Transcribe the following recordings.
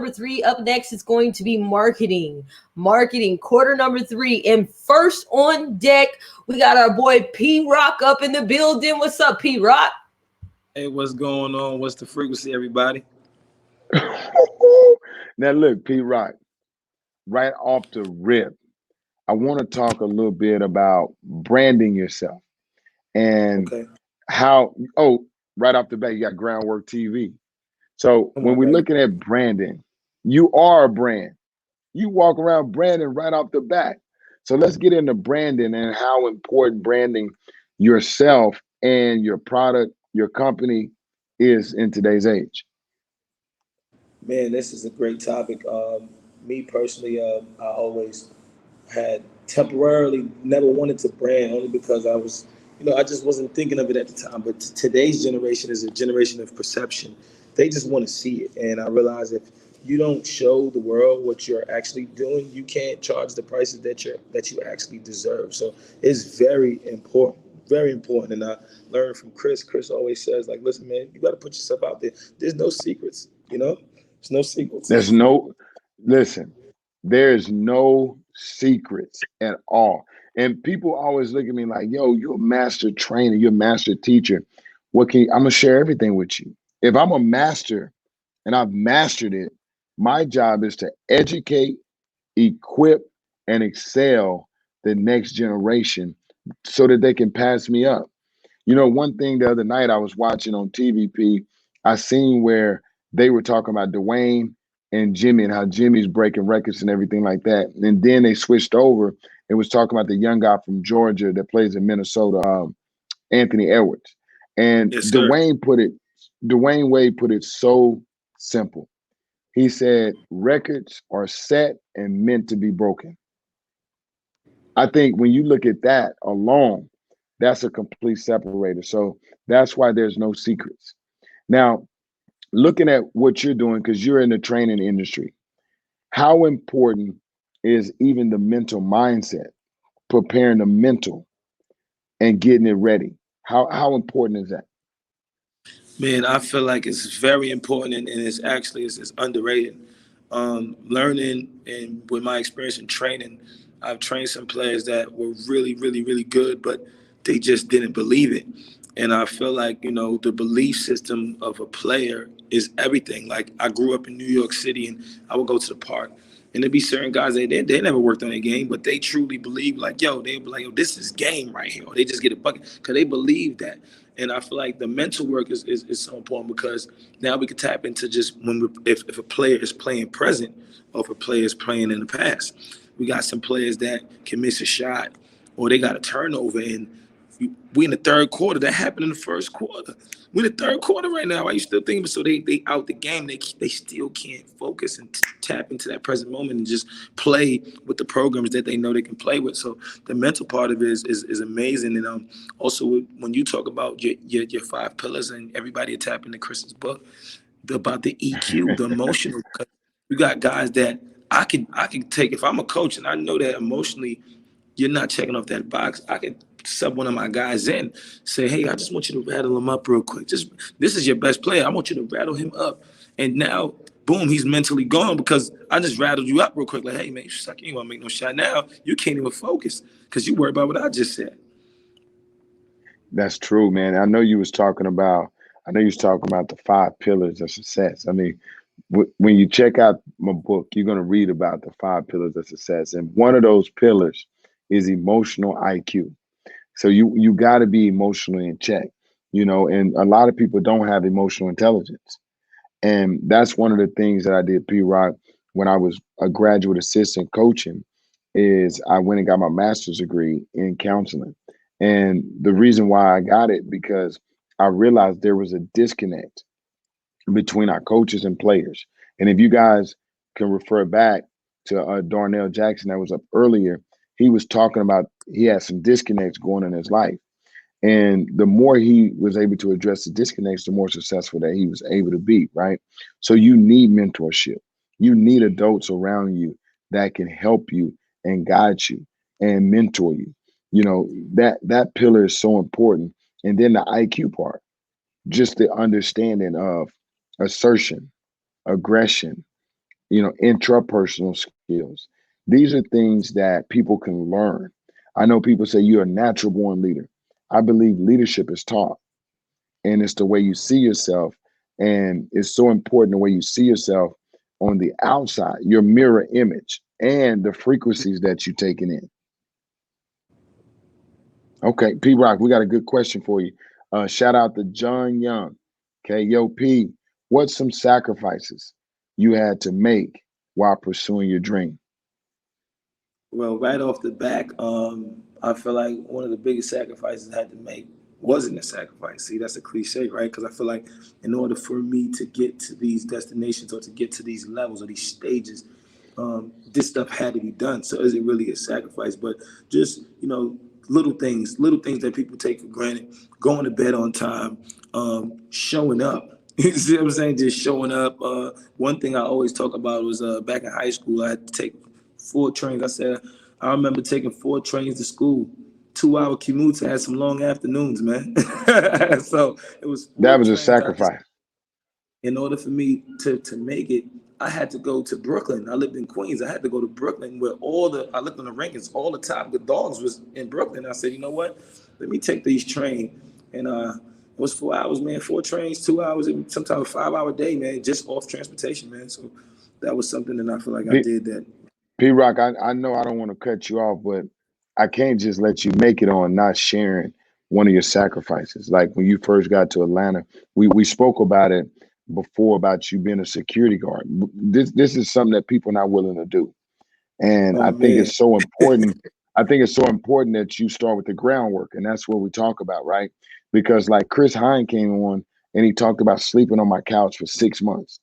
Number three, up next is going to be marketing. Marketing, quarter number three. And first on deck, we got our boy P-Rok up in the building. What's up, P-Rok? Hey, what's going on? What's the frequency, everybody? Now look, P-Rok, right off the rip, I want to talk a little bit about branding yourself and Okay, right off the bat, you got Groundwork TV. So come when on, we're baby. looking at branding, you are a brand. You walk around branding right off the bat. So let's get into branding and how important branding yourself and your product, your company is in today's age. Man, this is a great topic. Me personally, I always had temporarily never wanted to brand only because I just wasn't thinking of it at the time. But today's generation is a generation of perception. They just want to see it. And I realize if you don't show the world what you're actually doing, you can't charge the prices that you actually deserve. So it's very important. And I learned from Chris. Chris always says, like, listen, man, you got to put yourself out there. There's no secrets, There's no secrets. There's no, listen, there's no secrets at all. And people always look at me like, yo, you're a master trainer, you're a master teacher. I'm gonna share everything with you. If I'm a master and I've mastered it, my job is to educate, equip, and excel the next generation so that they can pass me up. One thing the other night I was watching on TVP, I seen where they were talking about Dwayne and Jimmy and how Jimmy's breaking records and everything like that. And then they switched over and was talking about the young guy from Georgia that plays in Minnesota, Anthony Edwards. And Yes, sir. Dwayne Wade put it so simple. He said, records are set and meant to be broken. I think when you look at that alone, that's a complete separator. So that's why there's no secrets. Now, looking at what you're doing, because you're in the training industry, how important is even the mental mindset, preparing the mental and getting it ready? How important is that? Man, I feel like it's very important and it's underrated. Learning and with my experience in training, I've trained some players that were really, really, really good, but they just didn't believe it. And I feel like, the belief system of a player is everything. Like I grew up in New York City and I would go to the park and there'd be certain guys they never worked on their game, but they truly believe like, they'd be like, yo, this is game right here. Or they just get a bucket because they believe that. And I feel like the mental work is so important because now we can tap into just if a player is playing present or if a player is playing in the past. We got some players that can miss a shot or they got a turnover and we in the third quarter. That happened in the first quarter. We in the third quarter right now. Why you still thinking? So they out the game. They still can't focus and tap into that present moment and just play with the programs that they know they can play with. So the mental part of it is amazing. And also when you talk about your five pillars and everybody tap into Chris's book about the EQ, the emotional. You got guys that I can take if I'm a coach and I know that emotionally you're not checking off that box. I can sub one of my guys in, say, hey, I just want you to rattle him up real quick. Just this is your best player. I want you to rattle him up. And now, boom, he's mentally gone because I just rattled you up real quick. Like, hey, man, you suck. You ain't want to make no shot. Now you can't even focus because you worry about what I just said. That's true, man. I know you was talking about the five pillars of success. I mean, when you check out my book, you're going to read about the five pillars of success. And one of those pillars is emotional IQ. So you got to be emotionally in check, and a lot of people don't have emotional intelligence. And that's one of the things that I did, P-Rok, when I was a graduate assistant coaching, is I went and got my master's degree in counseling. And the reason why I got it, because I realized there was a disconnect between our coaches and players. And if you guys can refer back to Darnell Jackson that was up earlier, he was talking about he had some disconnects going in his life. And the more he was able to address the disconnects, the more successful that he was able to be, right? So you need mentorship. You need adults around you that can help you and guide you and mentor you. That pillar is so important. And then the IQ part, just the understanding of assertion, aggression, intrapersonal skills. These are things that people can learn. I know people say you're a natural born leader. I believe leadership is taught, and it's the way you see yourself. And it's so important the way you see yourself on the outside, your mirror image, and the frequencies that you're taking in. Okay, P-Rok, we got a good question for you. Shout out to John Young. Okay, yo, P, what's some sacrifices you had to make while pursuing your dream? Well, right off the back, I feel like one of the biggest sacrifices I had to make wasn't a sacrifice. See, that's a cliche, right? Because I feel like in order for me to get to these destinations or to get to these levels or these stages, this stuff had to be done. So is it really a sacrifice? But just, little things that people take for granted, going to bed on time, showing up. You see what I'm saying? Just showing up. One thing I always talk about was back in high school, I had to take 4 trains. I remember taking 4 trains to school, 2 hour commutes. I had some long afternoons, man. So it was That four was a trains. sacrifice. In order for me to make it, I had to go to Brooklyn. I lived in Queens. I had to go to Brooklyn where I looked on the rankings all the time. The dogs was in Brooklyn. I said, you know what? Let me take these train. And it was 4 hours, man. 4 trains, 2 hours, and sometimes a 5 hour day, man, just off transportation, man. So that was something that I feel like I P- did that. P-Rok, I know I don't want to cut you off, but I can't just let you make it on not sharing one of your sacrifices. Like when you first got to Atlanta, we spoke about it before about you being a security guard. This is something that people are not willing to do. And Oh I think man. it's so important. I think it's so important that you start with the groundwork. And that's what we talk about, right? Because like Chris Hine came on and he talked about sleeping on my couch for 6 months.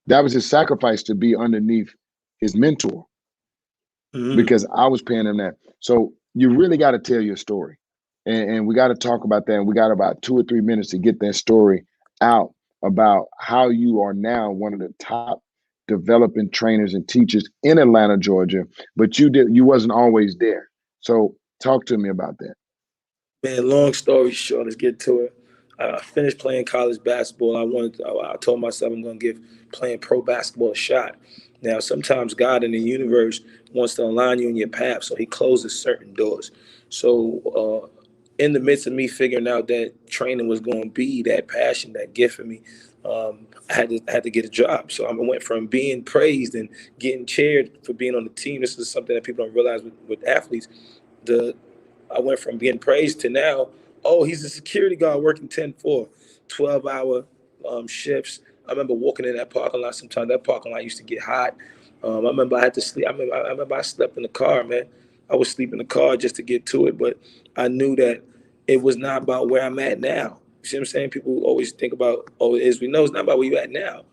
That was his sacrifice to be underneath his mentor Mm-hmm. because I was paying him that. So you really got to tell your story. And we got to talk about that. And we got about 2 or 3 minutes to get that story out about how you are now one of the top developing trainers and teachers in Atlanta, Georgia, but you wasn't always there. So talk to me about that. Man, long story short, let's get to it. I finished playing college basketball. I told myself I'm going to give playing pro basketball a shot. Now, sometimes God in the universe wants to align you in your path, so He closes certain doors. So, in the midst of me figuring out that training was going to be that passion, that gift for me, I had to get a job. So I went from being praised and getting cheered for being on the team. This is something that people don't realize with athletes. The I went from being praised to now, oh, he's a security guard working 10-4, 12-hour shifts. I remember walking in that parking lot sometimes. That parking lot used to get hot. I remember I had to sleep. I remember I slept in the car, man. I would sleep in the car just to get to it, but I knew that it was not about where I'm at now. You see what I'm saying? People always think about, oh, as we know, it's not about where you're at now.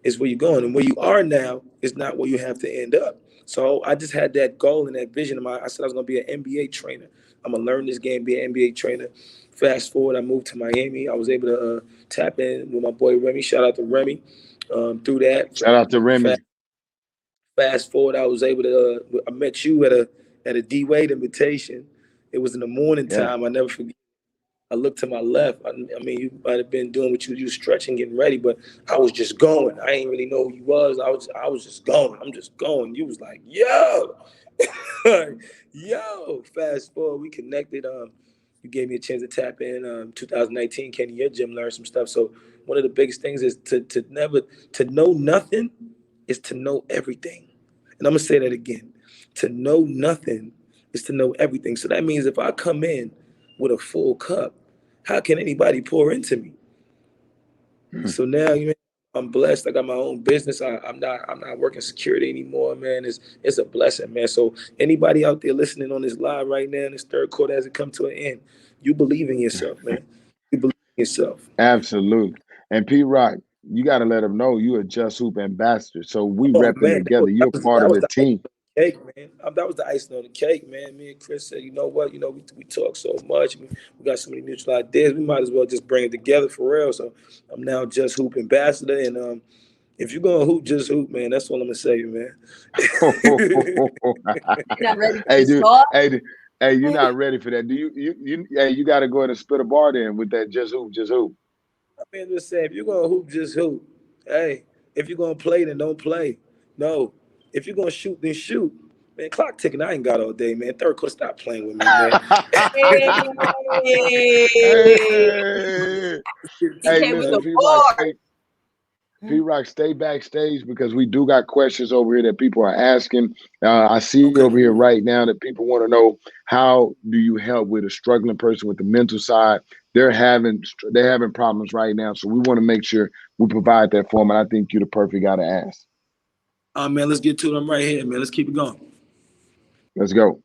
It's where you're going. And where you are now is not where you have to end up. So I just had that goal and that vision. I said I was going to be an NBA trainer. I'm going to learn this game, be an NBA trainer. Fast forward, I moved to Miami. I was able to tap in with my boy Remy. Shout out to Remy. Through that, Shout out to Remy. fast forward, I was able to. I met you at a D Wade invitation. It was in the morning Yeah. time. I never forget. I looked to my left. I mean, you might have been doing what you was stretching, getting ready, but I was just going. I didn't really know who you was. I was just going. I'm just going. You was like, yo, yo. Fast forward, we connected. You gave me a chance to tap in. 2019, Kenny, your gym learned some stuff. So one of the biggest things is to know nothing is to know everything. And I'm gonna say that again. To know nothing is to know everything. So that means if I come in with a full cup, how can anybody pour into me? Hmm. So now, I'm blessed. I got my own business. I'm not working security anymore, man. It's a blessing, man. So anybody out there listening on this live right now in this third quarter as it come to an end, you believe in yourself, man. You believe in yourself. Absolutely. And P-Rok, you got to let them know you a Just Hoop ambassador. So we Oh repping man, together. You're part that of was the the icing team. on the cake, man. That was the icing on the cake, man. Me and Chris said, you know what? We talk so much. We got so many mutual ideas. We might as well just bring it together for real. So I'm now Just Hoop ambassador, and if you're gonna hoop, just hoop, man. That's all I'm gonna say, man. You're not ready for Hey, the dude. start. Hey, you're not ready for that. Do hey, you got to go ahead and spit a bar then with that Just Hoop, Just Hoop. I mean, just saying, if you're gonna hoop, just hoop. Hey, If you're gonna play, then don't play. No. If you're gonna shoot, then shoot. Man, clock ticking. I ain't got all day, man. Third quarter, stop playing with me, man. Hey, He hey, came with listen, the P-Rok, bar. P-Rok, stay backstage because we do got questions over here that people are asking. I see Okay. over here right now that people want to know, how do you help with a struggling person with the mental side? They're having problems right now, so we want to make sure we provide that for them. And I think you're the perfect guy to ask. Man, let's get to them right here, man. Let's keep it going. Let's go.